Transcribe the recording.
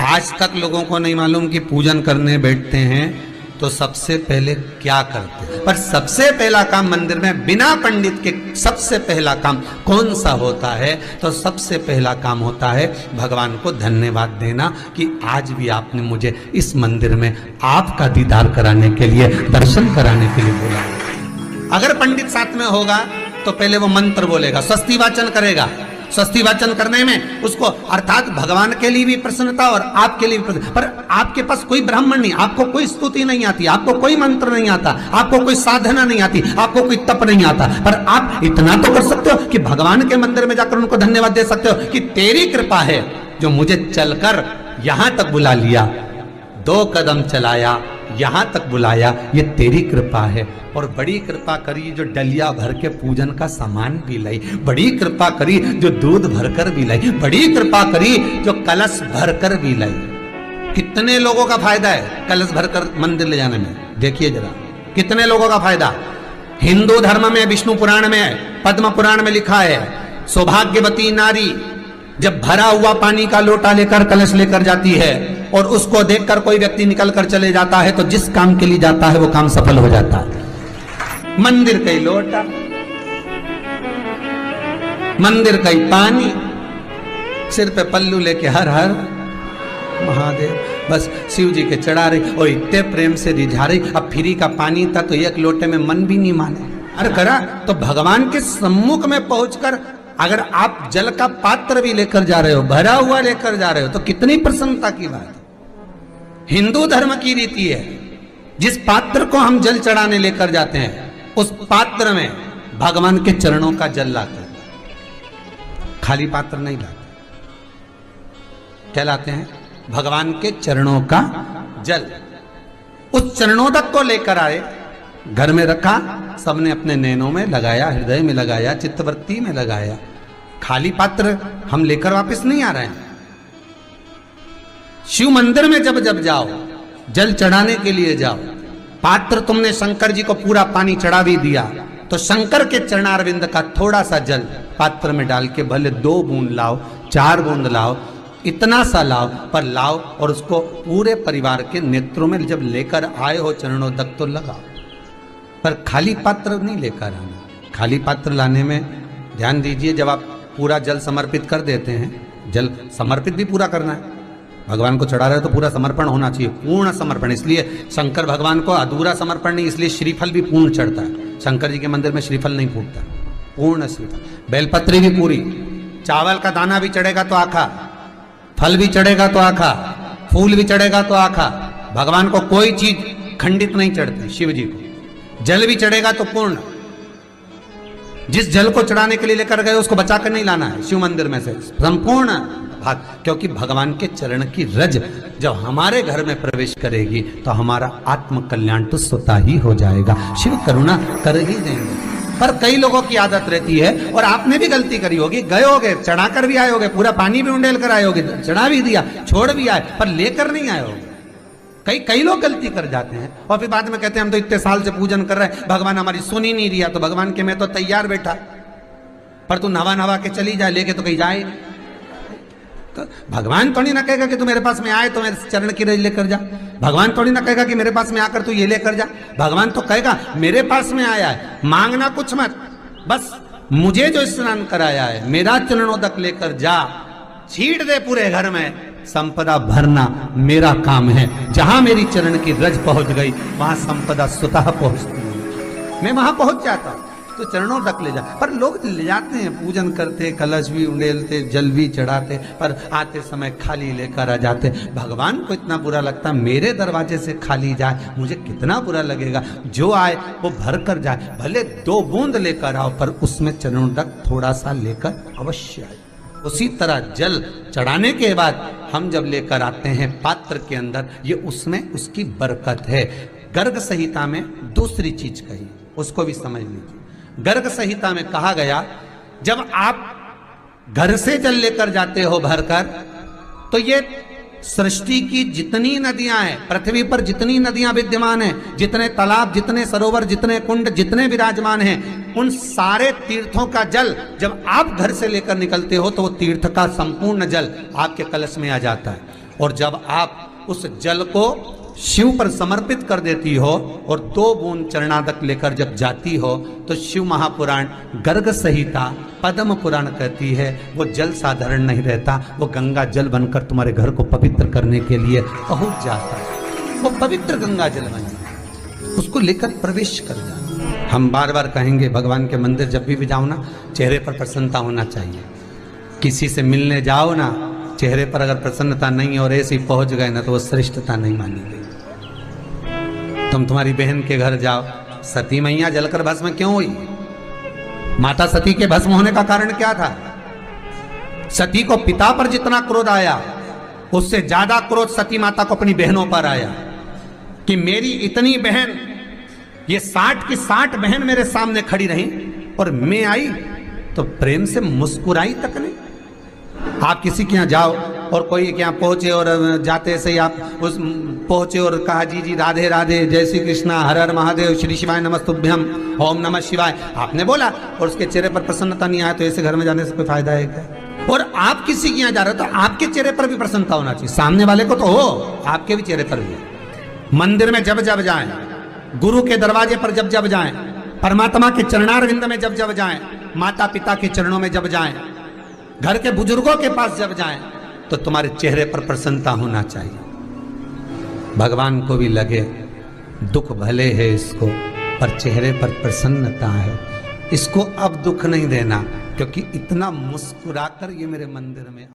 आज तक लोगों को नहीं मालूम कि पूजन करने बैठते हैं तो सबसे पहले क्या करते हैं। पर सबसे पहला काम मंदिर में बिना पंडित के सबसे पहला काम कौन सा होता है? तो सबसे पहला काम होता है भगवान को धन्यवाद देना कि आज भी आपने मुझे इस मंदिर में आपका दीदार कराने के लिए, दर्शन कराने के लिए बोला। अगर पंडित साथ में होगा तो पहले वो मंत्र बोलेगा, स्वस्ति वाचन करेगा। स्वस्ति वाचन करने में उसको अर्थात भगवान के लिए भी प्रसन्नता और आपके लिए भी प्रसन्नता। पर आपके पास कोई ब्राह्मण नहीं, आपको कोई स्तुति नहीं आती, आपको कोई मंत्र नहीं आता, आपको कोई साधना नहीं आती, आपको कोई तप नहीं आता, पर आप इतना तो कर सकते हो कि भगवान के मंदिर में जाकर उनको धन्यवाद दे सकते हो कि तेरी कृपा है जो मुझे चलकर यहां तक बुला लिया, 2 कदम चलाया, यहां तक बुलाया, ये तेरी कृपा है। और बड़ी कृपा करी जो डलिया भर के पूजन का सामान भी लाई, बड़ी कृपा करी जो दूध भरकर भी लाई, बड़ी कृपा करी जो कलश भरकर भी लाई। कितने लोगों का फायदा है कलश भरकर मंदिर ले जाने में? देखिए जरा कितने लोगों का फायदा। हिंदू धर्म में, विष्णु पुराण में, पद्म पुराण में लिखा है, सौभाग्यवती नारी जब भरा हुआ पानी का लोटा लेकर कलश लेकर जाती है और उसको देखकर कोई व्यक्ति निकल कर चले जाता है तो जिस काम के लिए जाता है वो काम सफल हो जाता है। मंदिर का ही लोटा, मंदिर का ही पानी, सिर पे पल्लू लेके हर हर महादेव, बस शिव जी के चढ़ा रही और इतने प्रेम से रिझा रही। अब फ्री का पानी था तो एक लोटे में मन भी नहीं माने। अरे करा तो भगवान के सम्मुख में पहुंचकर अगर आप जल का पात्र भी लेकर जा रहे हो, भरा हुआ लेकर जा रहे हो, तो कितनी प्रसन्नता की बात है। हिंदू धर्म की रीति है, जिस पात्र को हम जल चढ़ाने लेकर जाते हैं उस पात्र में भगवान के चरणों का जल लाते हैं, खाली पात्र नहीं लाते। क्या लाते हैं? भगवान के चरणों का जल। उस चरणोदक को लेकर आए, घर में रखा, सबने अपने नैनों में लगाया, हृदय में लगाया, चित्तवृत्ति में लगाया। खाली पात्र हम लेकर वापस नहीं आ रहे हैं। शिव मंदिर में जब जब जाओ, जल चढ़ाने के लिए जाओ, पात्र तुमने शंकर जी को पूरा पानी चढ़ा भी दिया तो शंकर के चरणारविंद का थोड़ा सा जल पात्र में डाल के भले 2 बूंद लाओ, 4 बूंद लाओ, इतना सा लाओ, पर लाओ और उसको पूरे परिवार के नेत्रों में जब लेकर आए हो चरणोदक तो लगाओ। पर खाली पात्र नहीं लेकर आना। खाली पात्र लाने में ध्यान दीजिए, जब आप पूरा जल समर्पित कर देते हैं, जल समर्पित भी पूरा करना है। भगवान को चढ़ा रहे हो तो पूरा समर्पण होना चाहिए, पूर्ण समर्पण। इसलिए शंकर भगवान को अधूरा समर्पण नहीं, इसलिए श्रीफल भी पूर्ण चढ़ता है। शंकर जी के मंदिर में श्रीफल नहीं फूटता, पूर्ण श्रीफल। बेलपत्री भी पूरी, चावल का दाना भी चढ़ेगा तो आखा, फल भी चढ़ेगा तो आखा, फूल भी चढ़ेगा तो आखा। भगवान को कोई चीज खंडित नहीं चढ़ती, शिव जी को जल भी चढ़ेगा तो पूर्ण। जिस जल को चढ़ाने के लिए लेकर गए उसको बचा कर नहीं लाना है शिव मंदिर में से, संपूर्ण भाग। क्योंकि भगवान के चरण की रज जब हमारे घर में प्रवेश करेगी तो हमारा आत्म कल्याण तो स्वतः ही हो जाएगा। शिव करुणा कर ही देंगे। पर कई लोगों की आदत रहती है, और आपने भी गलती करी होगी, गए होगे, चढ़ा कर भी आए होगे, पूरा पानी भी उंडेल कर आए होगे, चढ़ा भी दिया, छोड़ भी आए, पर लेकर नहीं आए होगे। कई लोग गलती कर जाते हैं और फिर बाद में कहते हैं हम तो इतने साल से पूजन कर रहे हैं, भगवान हमारी सुन ही नहीं रिया। तो भगवान के मैं तो तैयार बैठा, पर तू नवा के चली जाए, लेके तो कहीं जाए। तो भगवान थोड़ी ना कहेगा कि तू मेरे पास में आए तो मेरे चरण की रज लेकर जा। भगवान थोड़ी ना कहेगा कि मेरे पास में आकर तू ये लेकर जा। भगवान तो कहेगा मेरे पास में आया है, मांगना कुछ मत, बस मुझे जो स्नान कराया है मेरा चरणोदक लेकर जा, छीट दे पूरे घर में, संपदा भरना मेरा काम है। जहां मेरी चरण की रज पहुंच गई वहां संपदा स्वतः पहुंचती है, मैं वहां पहुंच जाता हूं। तो चरणों तक ले जा। पर लोग ले जाते हैं, पूजन करते, कलश भी उंडेलते, जल भी चढ़ाते, पर आते समय खाली लेकर आ जाते। भगवान को इतना बुरा लगता, मेरे दरवाजे से खाली जाए, मुझे कितना बुरा लगेगा। जो आए वो भर कर जाए, भले 2 बूंद लेकर आओ, पर उसमें चरणों तक थोड़ा सा लेकर अवश्य आए। उसी तरह जल चढ़ाने के बाद हम जब लेकर आते हैं पात्र के अंदर, ये उसमें उसकी बरकत है। गर्ग संहिता में दूसरी चीज कही, उसको भी समझ लीजिए। गर्ग संहिता में कहा गया, जब आप घर से जल लेकर जाते हो भरकर, तो ये सृष्टि की जितनी नदियां हैं, पृथ्वी पर जितनी नदियां विद्यमान हैं, जितने तालाब, जितने सरोवर, जितने कुंड, जितने विराजमान हैं, उन सारे तीर्थों का जल जब आप घर से लेकर निकलते हो तो वो तीर्थ का संपूर्ण जल आपके कलश में आ जाता है। और जब आप उस जल को शिव पर समर्पित कर देती हो और 2 बूंद चरणादक लेकर जब जाती हो तो शिव महापुराण गर्ग संहिता पद्म पुराण कहती है वो जल साधारण नहीं रहता, वो गंगा जल बनकर तुम्हारे घर को पवित्र करने के लिए पहुंच जाता है। वो पवित्र गंगा जल बन जाए, उसको लेकर प्रवेश कर जाए। हम बार बार कहेंगे भगवान के मंदिर जब भी जाओ ना, चेहरे पर प्रसन्नता होना चाहिए। किसी से मिलने जाओ ना, चेहरे पर अगर प्रसन्नता नहीं और ऐसे ही पहुंच गए ना तो वो श्रेष्ठता नहीं मानी गई। तुम तुम्हारी बहन के घर जाओ, सती मैया जलकर भस्म क्यों हुई? माता सती के भस्म होने का कारण क्या था? सती को पिता पर जितना क्रोध आया उससे ज्यादा क्रोध सती माता को अपनी बहनों पर आया कि मेरी इतनी बहन, ये 60 की 60 बहन मेरे सामने खड़ी रही और मैं आई तो प्रेम से मुस्कुराई तक नहीं। आप किसी के यहाँ जाओ और कोई के यहाँ पहुंचे और जाते से ही आप उस पहुंचे और कहा जी जी राधे राधे, जय श्री कृष्णा, हर हर महादेव, श्री शिवाय नमस्तुभ्यम, ओम नमः शिवाय आपने बोला और उसके चेहरे पर प्रसन्नता नहीं आया तो ऐसे घर में जाने से कोई फायदा है क्या? और आप किसी के यहाँ जा रहे हो तो आपके चेहरे पर भी प्रसन्नता होना चाहिए, सामने वाले को तो हो, आपके भी चेहरे पर भी। मंदिर में जब जब जाएं, गुरु के दरवाजे पर जब जब जाएं, परमात्मा के चरणारविंद में जब जब जाएं, माता पिता के चरणों में जब जाएं, घर के बुजुर्गों के पास जब जाएं तो तुम्हारे चेहरे पर प्रसन्नता होना चाहिए। भगवान को भी लगे दुख भले है इसको पर चेहरे पर प्रसन्नता है, इसको अब दुख नहीं देना क्योंकि इतना मुस्कुराकर ये मेरे मंदिर में